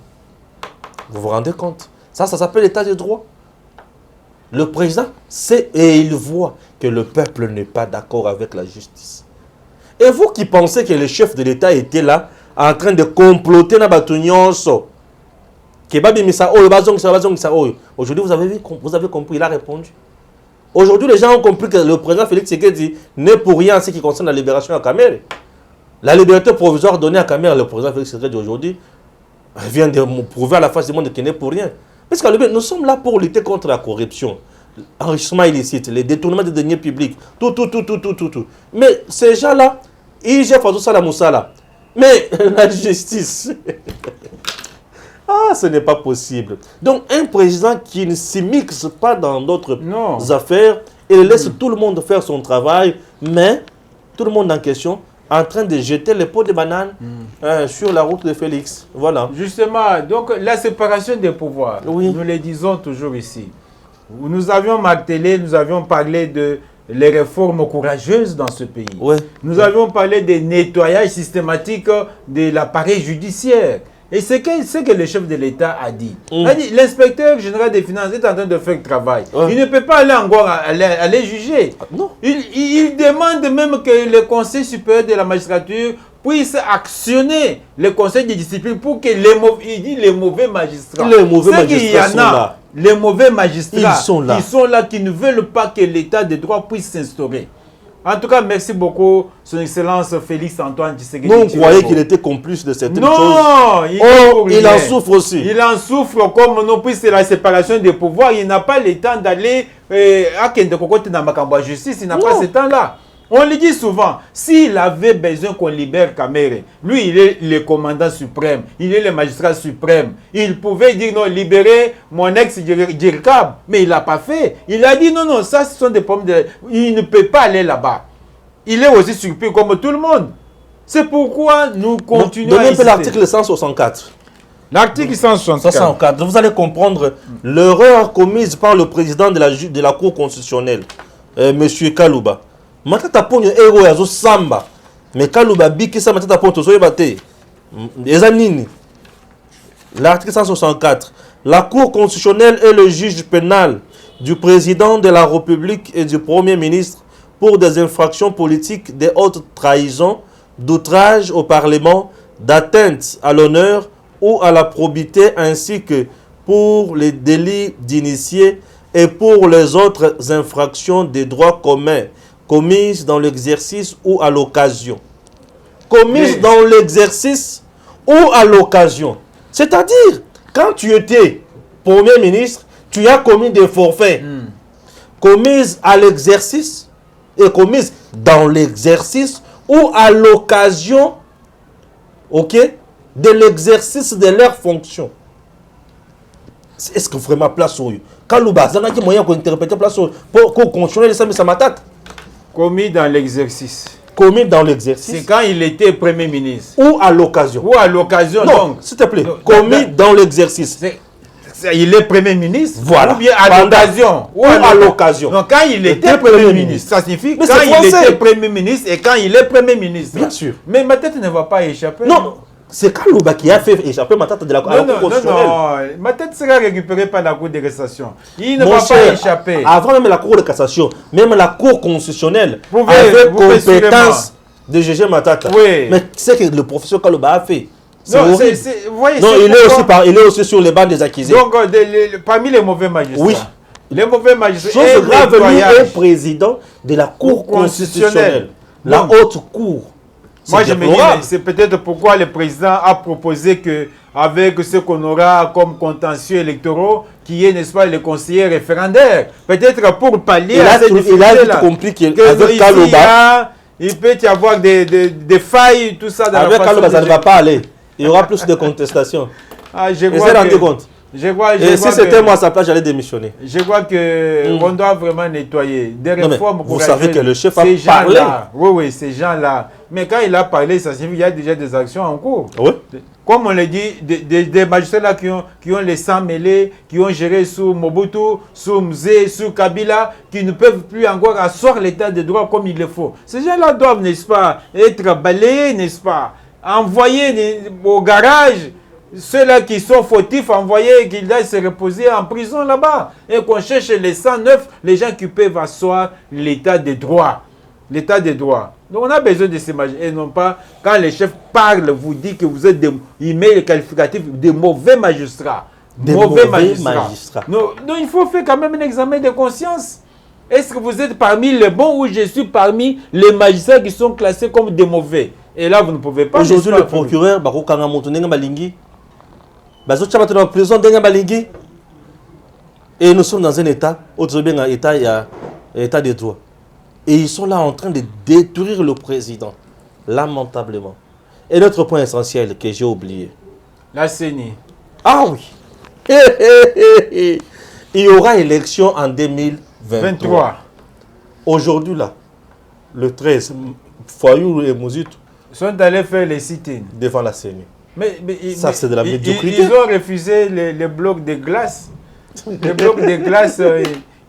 Vous vous rendez compte? Ça s'appelle l'état de droit. Le président sait et il voit que le peuple n'est pas d'accord avec la justice. Et vous qui pensez que le chef de l'État était là, en train de comploter dans Batunyonso, aujourd'hui vous avez compris, il a répondu. Aujourd'hui les gens ont compris que le président Félix Tshisekedi n'est pour rien en ce qui concerne la libération à Kamere. La liberté provisoire donnée à Kamere, le président Félix Tshisekedi aujourd'hui vient de prouver à la face du monde qu'il n'est pour rien. Parce que nous sommes là pour lutter contre la corruption, l'enrichissement illicite, les détournements des deniers publics, tout. Mais ces gens-là, ils gèrent tout ça la moussala. Mais la justice, ce n'est pas possible. Donc un président qui ne s'immixe pas dans d'autres affaires, il laisse tout le monde faire son travail, mais tout le monde en question, en train de jeter les pots de banane sur la route de Félix. Voilà. Justement, donc la séparation des pouvoirs, nous le disons toujours ici. Nous avions martelé, nous avions parlé de les réformes courageuses dans ce pays. Nous avions parlé des nettoyages systématiques de l'appareil judiciaire. Et c'est ce que le chef de l'État a dit. L'inspecteur général des finances est en train de faire le travail. Il ne peut pas aller encore aller juger. Non. Il demande même que le Conseil supérieur de la magistrature puisse actionner le Conseil de discipline pour que les mauvais magistrats. Les mauvais magistrats sont là. Les mauvais magistrats, ils sont là, qui ne veulent pas que l'état de droit puisse s'instaurer. En tout cas, merci beaucoup, Son Excellence Félix Antoine Tshisekedi. Nous, on croyait qu'il était complice de certaines choses. Non, il en souffre aussi. Il en souffre comme nous, puisque c'est la séparation des pouvoirs. Il n'a pas le temps d'aller à Kendekokote dans Makambo justice. Il n'a pas ce temps-là. On le dit souvent, s'il avait besoin qu'on libère Kamere, lui, il est le commandant suprême, il est le magistrat suprême. Il pouvait dire non, libérer mon ex-Djerkab, mais il ne l'a pas fait. Il a dit non, non, ça, ce sont des problèmes. Il ne peut pas aller là-bas. Il est aussi surpris comme tout le monde. C'est pourquoi nous continuons à insister. Donnez un peu l'article 164. L'article 164. Vous allez comprendre l'erreur commise par le président de la Cour constitutionnelle, M. Kalouba. Matata ponyo ero yazo samba mais Kalouba biki sa matata ponyo so yebate ezanini. L'article 164, la Cour constitutionnelle est le juge pénal du président de la République et du Premier ministre pour des infractions politiques, des hautes trahisons, d'outrage au Parlement, d'atteinte à l'honneur ou à la probité, ainsi que pour les délits d'initiés et pour les autres infractions des droits communs commises dans l'exercice ou à l'occasion. Commises dans l'exercice ou à l'occasion. C'est-à-dire, quand tu étais Premier ministre, tu as commis des forfaits. Commises à l'exercice et commises dans l'exercice ou à l'occasion, ok, de l'exercice de leurs fonctions. Est-ce que vraiment place où Kalouba, ça n'a pas moyen d'interpréter place où pour constitutionnel ça mais ça m'attaque. Commis dans l'exercice. Commis dans l'exercice. C'est quand il était Premier ministre. Ou à l'occasion. Ou à l'occasion, donc. S'il te plaît. Commis dans l'exercice. Il est Premier ministre. Voilà. Ou bien à l'occasion. Ou à l'occasion. Donc quand il était Premier ministre, ça signifie quand il était Premier ministre et quand il est Premier ministre. Bien sûr. Mais ma tête ne va pas échapper. Non. C'est Kalouba qui a fait échapper ma tête de la Cour constitutionnelle. Non, ma tête sera récupérée par la Cour de cassation. Il ne va pas échapper. Avant même la Cour de cassation, même la Cour constitutionnelle avait compétence de juger Matata. Oui. Mais c'est que le professeur Kalouba a fait. Non, voyez, non, il est aussi sur les bancs des accusés. Donc, parmi les mauvais magistrats. Oui. Les mauvais magistrats. Chose grave, lui est président de la Cour constitutionnelle. La haute cour. Moi, je me dis, c'est peut-être pourquoi le président a proposé que, avec ce qu'on aura comme contentieux électoraux, qui est, n'est-ce pas, les conseillers référendaires, peut-être pour pallier à cette difficulté-là. Il a compris qu'avec Kalouba, il peut y avoir des failles, tout ça. Avec Kalouba, ça ne va pas aller. Il y aura plus de contestations. Je vous rendez compte. Et si c'était moi à sa place, j'allais démissionner. Je vois qu'on doit vraiment nettoyer. Des réformes. Vous savez que le chef a parlé. Oui, ces gens-là. Mais quand il a parlé, ça signifie qu'il y a déjà des actions en cours. Oui. Comme on l'a dit, des magistrats là qui ont les sangs mêlés, qui ont géré sous Mobutu, sous Mzee, sous Kabila, qui ne peuvent plus encore asseoir l'état de droit comme il le faut. Ces gens-là doivent, n'est-ce pas, être balayés, n'est-ce pas, envoyés au garage. Ceux-là qui sont fautifs, envoyés, qu'ils doivent se reposer en prison là-bas. Et qu'on cherche les 109, les gens qui peuvent asseoir l'état de droit. L'état de droit. Donc on a besoin de ces magistrats. Et non pas, quand les chefs parlent, vous dit que vous êtes ils mettent le qualificatif de mauvais magistrats. Des mauvais magistrats. Donc il faut faire quand même un examen de conscience. Est-ce que vous êtes parmi les bons ou je suis parmi les magistrats qui sont classés comme des mauvais? Et là, vous ne pouvez pas... Aujourd'hui, le procureur, Bako Kanga Montonenga Malingi, en prison d'Enga. Et nous sommes dans un état, il y a état de droit. Et ils sont là en train de détruire le président, lamentablement. Et l'autre point essentiel que j'ai oublié. La CENI. Ah oui. Il y aura élection en 2023. Aujourd'hui, là, le 13, Fayou et Mouzit sont allés faire les sit-ins devant la CENI. Mais ça, c'est de la médiocrité. Ils ont refusé les blocs de glace. Les blocs de glace,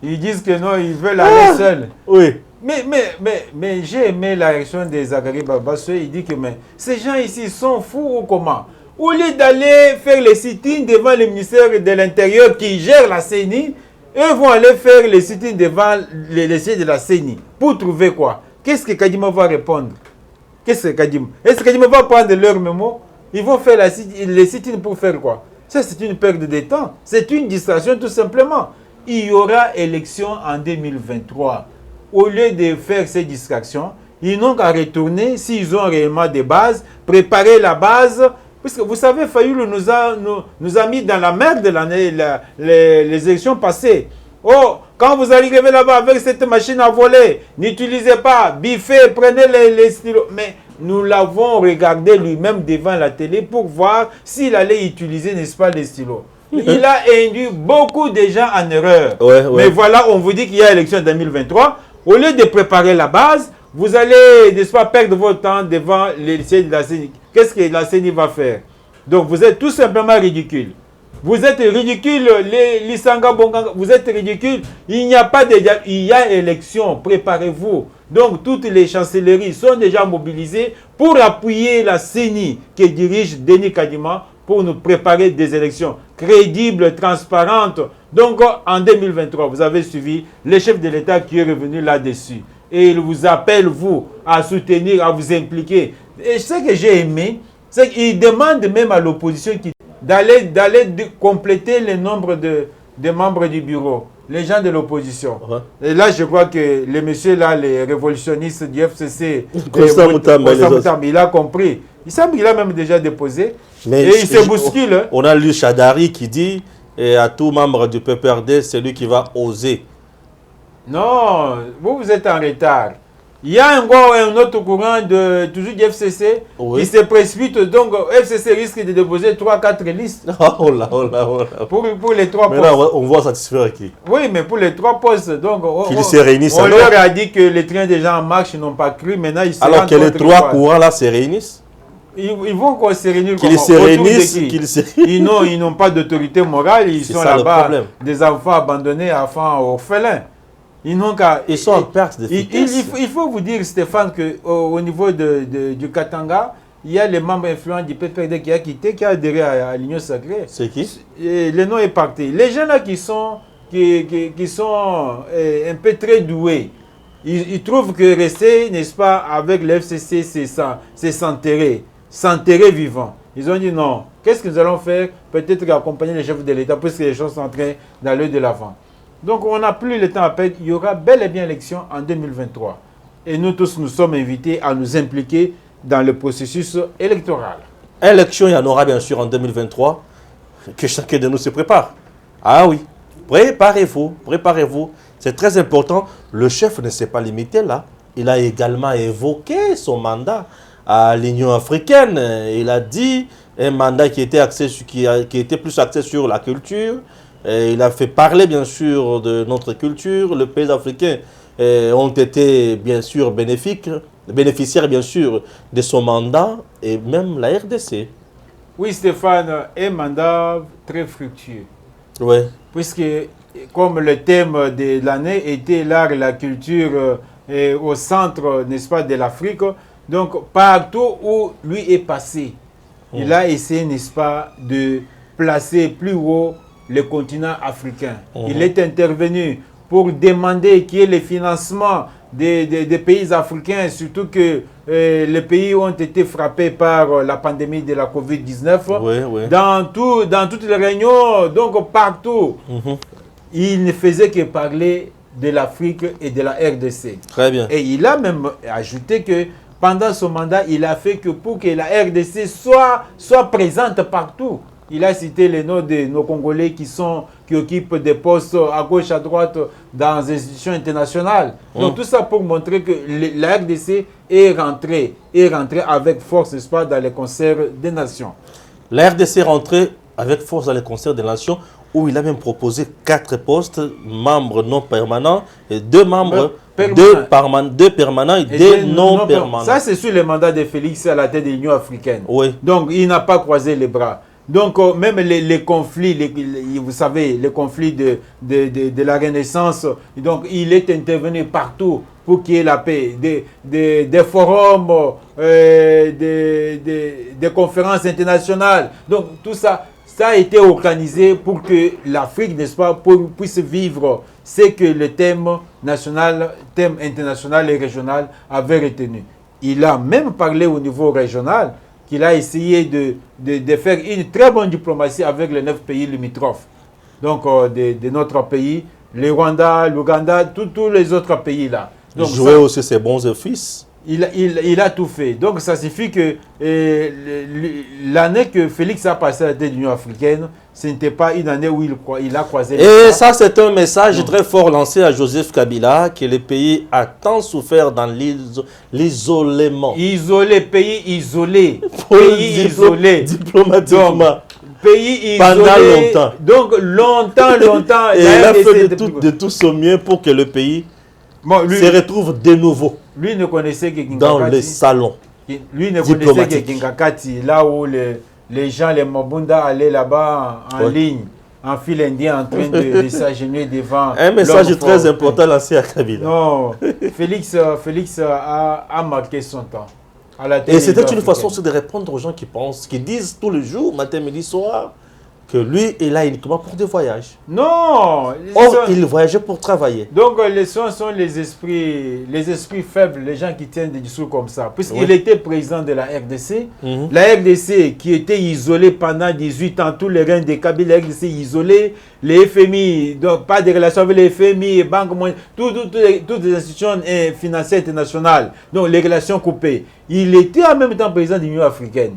ils disent que non, ils veulent aller seuls. Oui. Mais j'ai aimé la réaction des Agari Babassou. Il dit que mais, ces gens ici sont fous ou comment? Au lieu d'aller faire les sit-ins devant le ministère de l'Intérieur qui gère la CENI, eux vont aller faire les sit-ins devant les sièges de la CENI. Pour trouver quoi? Qu'est-ce que Kadima va répondre? Qu'est-ce que Kadima? Est-ce que Kadima va prendre leur mémo? Ils vont faire les sit-ins pour faire quoi? Ça, c'est une perte de temps. C'est une distraction tout simplement. Il y aura élection en 2023. au lieu de faire ces distractions, ils n'ont qu'à retourner, s'ils ont réellement des bases, préparer la base. Parce que vous savez, Fayoulou nous a mis dans la merde les élections passées. Oh, quand vous arrivez là-bas avec cette machine à voler, n'utilisez pas, biffez, prenez les stylos. Mais nous l'avons regardé lui-même devant la télé pour voir s'il allait utiliser, n'est-ce pas, les stylos. Il a induit beaucoup de gens en erreur. Ouais. Mais voilà, on vous dit qu'il y a élection en 2023. Au lieu de préparer la base, vous allez, n'est-ce pas, perdre votre temps devant les sièges de la CENI. Qu'est-ce que la CENI va faire? Donc vous êtes tout simplement ridicule. Vous êtes ridicule, les Lisanga Bonganga, vous êtes ridicule. Il n'y a pas de... Il y a élection, préparez-vous. Donc toutes les chancelleries sont déjà mobilisées pour appuyer la CENI qui dirige Denis Kadima pour nous préparer des élections crédibles, transparentes. Donc en 2023, vous avez suivi le chef de l'État qui est revenu là-dessus. Et il vous appelle, vous, à soutenir, à vous impliquer. Et ce que j'ai aimé, c'est qu'il demande même à l'opposition d'aller compléter le nombre de membres du bureau, les gens de l'opposition. Et là, je crois que les messieurs, là, les révolutionnistes du FCC, il a compris. Il semble qu'il a même déjà déposé. Mais et il se bouscule. On a lu Chadari qui dit à tout membre du PPRD, c'est lui qui va oser. Non, vous êtes en retard. Il y a un autre courant toujours du FCC qui se précipite. Donc, FCC risque de déposer 3-4 listes. Oh là. Pour les 3 postes. Mais là, on voit satisfaire qui? Oui, mais pour les 3 postes. Donc, Qu'ils se réunissent. On leur a dit que les trains des gens en marche, ils n'ont pas cru. Maintenant, ils se alors que les 3 courants là se réunissent. Ils vont se réunir. Qu'ils se réunissent. Ils n'ont pas d'autorité morale. Ils sont là-bas des enfants abandonnés, enfants orphelins. Ils sont en perte de vitesse. Il faut vous dire, Stéphane, qu'au niveau du Katanga, il y a les membres influents du PPRD qui a quitté, qui a adhéré à l'Union Sacrée. C'est qui? Le nom est parti. Les gens là qui sont un peu très doués, ils trouvent que rester, n'est-ce pas, avec le FCC, c'est s'enterrer vivant. Ils ont dit non. Qu'est-ce que nous allons faire? Peut-être accompagner les chefs de l'État, puisque les choses sont en train d'aller de l'avant. Donc, on n'a plus le temps à perdre. Il y aura bel et bien élection en 2023. Et nous tous, nous sommes invités à nous impliquer dans le processus électoral. Élection, il y en aura bien sûr en 2023. Que chacun de nous se prépare. Ah oui, préparez-vous. C'est très important. Le chef ne s'est pas limité là. Il a également évoqué son mandat à l'Union africaine. Il a dit un mandat qui était plus axé sur la culture. Et il a fait parler bien sûr de notre culture. Les pays africains ont été bien sûr bénéficiaires bien sûr de son mandat et même la RDC. Oui Stéphane, un mandat très fructueux. Oui. Puisque comme le thème de l'année était l'art et la culture au centre, n'est-ce pas, de l'Afrique, donc partout où lui est passé, il a essayé, n'est-ce pas, de placer plus haut le continent africain. Il est intervenu pour demander qu'il y ait le financement des pays africains, surtout que les pays ont été frappés par la pandémie de la Covid-19. Oui. Dans toutes les réunions, donc partout, il ne faisait que parler de l'Afrique et de la RDC. Très bien. Et il a même ajouté que pendant son mandat, il a fait que pour que la RDC soit présente partout. Il a cité les noms de nos Congolais qui occupent des postes à gauche, à droite dans les institutions internationales. Donc tout ça pour montrer que la RDC est rentrée avec force, n'est-ce pas, dans les concerts des nations. La RDC est rentrée avec force dans les concerts des nations où il a même proposé 4 postes, membres non permanents et 2 membres deux permanents et 2 non permanents. Ça c'est sur le mandat de Félix à la tête de l'Union africaine. Oui. Donc il n'a pas croisé les bras. Donc, même les conflits, vous savez, les conflits de la Renaissance, donc il est intervenu partout pour qu'il y ait la paix. Des forums, des conférences internationales. Donc, tout ça, ça a été organisé pour que l'Afrique, n'est-ce pas, puisse vivre ce que le thème national, thème international et régional avait retenu. Il a même parlé au niveau régional. Il a essayé de faire une très bonne diplomatie avec les 9 pays limitrophes. Donc, de notre pays, le Rwanda, l'Ouganda, tous les autres pays là. Donc, jouer aussi ses bons offices. Il a tout fait. Donc ça signifie que l'année que Félix a passé à la tête de l'Union africaine, ce n'était pas une année où il a croisé les Et bras. ça, c'est un message très fort lancé à Joseph Kabila, que le pays a tant souffert dans l'isolement. Isolé, pays isolé. Pour le Pays isolé. diplomatiquement. Donc, pays isolé. Pendant longtemps. Donc longtemps. Et il a fait de tout son mieux pour que le pays se retrouve de nouveau lui ne connaissait que Kingakati. dans les salons Lui ne connaissait que Kingakati, là où les gens, les Mabunda allaient là-bas en ligne, en file indien, en train de s'agenouiller devant. Un message très important lancé à Kabila. Non, Félix a marqué son temps. Et c'était une façon aussi de répondre aux gens qui pensent, qui disent tous les jours, matin, midi, soir, que lui est là uniquement pour des voyages. Non! Or, il voyageait pour travailler. Donc, les sont les esprits faibles, les gens qui tiennent des discours comme ça. Puisqu'il était président de la RDC, la RDC qui était isolée pendant 18 ans, tous les règnes des Kabila, la RDC isolée, les FMI, donc pas de relations avec les FMI, banques mondiales, toutes les institutions financières internationales, donc les relations coupées. Il était en même temps président de l'Union africaine.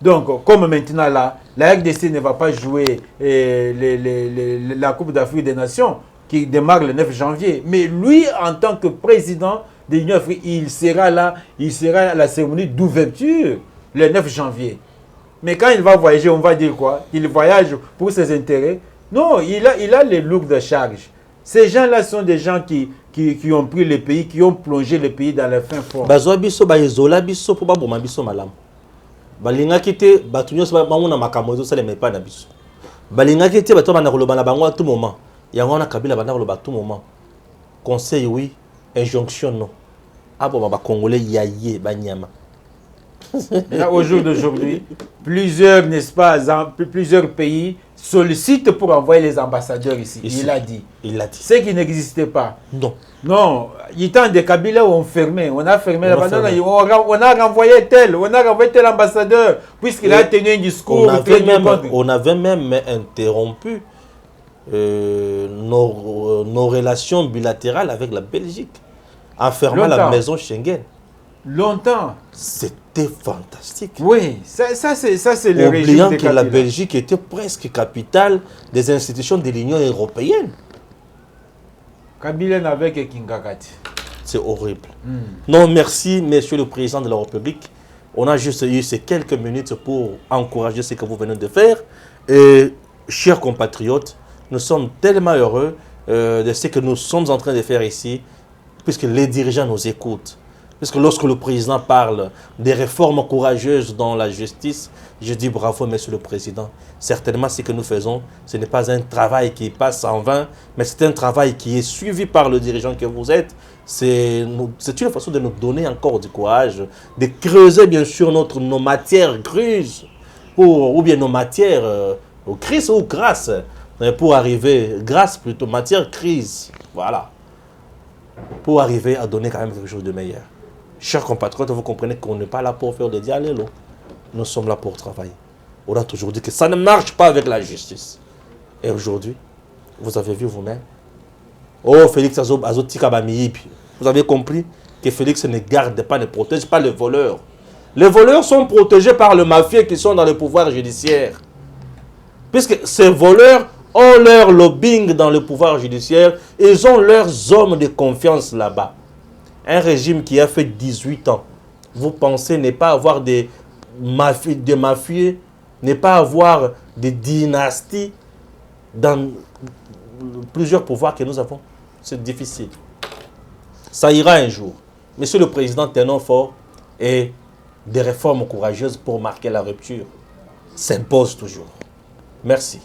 Donc, comme maintenant là, la RDC ne va pas jouer la Coupe d'Afrique des Nations qui démarre le 9 janvier. Mais lui, en tant que président de l'Union africaine, il sera là, il sera à la cérémonie d'ouverture le 9 janvier. Mais quand il va voyager, on va dire quoi? Il voyage pour ses intérêts? Non, il a les lourdes charges. Ces gens-là sont des gens qui ont pris le pays, qui ont plongé le pays dans la fin fond. Balinga kite batunyo sa bango na makambo zo sala mepa na biso. Balinga kite bato bana koloba na bango à tout moment. Yango na Kabila bana koloba à tout moment. Conseil oui, injonction non. Abo ba congolais yaye banyama. Au jour d'aujourd'hui, plusieurs, n'est-ce pas, plusieurs pays sollicitent pour envoyer les ambassadeurs ici. Il a dit. Ce qui n'existait pas. Non. Non, il y a des Kabila où on fermait. On a fermé on a renvoyé tel ambassadeur, puisqu'il a tenu un discours. On avait même interrompu nos relations bilatérales avec la Belgique en fermant la maison Schengen. Longtemps. C'était fantastique. Oui, ça c'est le régime oubliant que la Belgique était presque capitale des institutions de l'Union européenne. Kabila n'avait que Kingakati. C'est horrible. Non, merci, Monsieur le Président de la République. On a juste eu ces quelques minutes pour encourager ce que vous venez de faire. Et, chers compatriotes, nous sommes tellement heureux de ce que nous sommes en train de faire ici, puisque les dirigeants nous écoutent. Parce que lorsque le président parle des réformes courageuses dans la justice, je dis bravo, Monsieur le Président. Certainement, ce que nous faisons, ce n'est pas un travail qui passe en vain, mais c'est un travail qui est suivi par le dirigeant que vous êtes. C'est une façon de nous donner encore du courage, de creuser bien sûr nos matières grises, ou bien nos matières crises ou grasses, pour arriver, grâce plutôt, matière crise, voilà, pour arriver à donner quand même quelque chose de meilleur. Chers compatriotes, vous comprenez qu'on n'est pas là pour faire des dialogues. Nous sommes là pour travailler. On a toujours dit que ça ne marche pas avec la justice. Et aujourd'hui, vous avez vu vous-même. Oh, Félix Azotika Bamiyi. Vous avez compris que Félix ne garde pas, ne protège pas les voleurs. Les voleurs sont protégés par le mafieux qui sont dans le pouvoir judiciaire. Puisque ces voleurs ont leur lobbying dans le pouvoir judiciaire, ils ont leurs hommes de confiance là-bas. Un régime qui a fait 18 ans, vous pensez ne pas avoir des mafieux, ne pas avoir des dynasties dans plusieurs pouvoirs que nous avons? C'est difficile. Ça ira un jour. Monsieur le Président, tenons fort et des réformes courageuses pour marquer la rupture s'imposent toujours. Merci.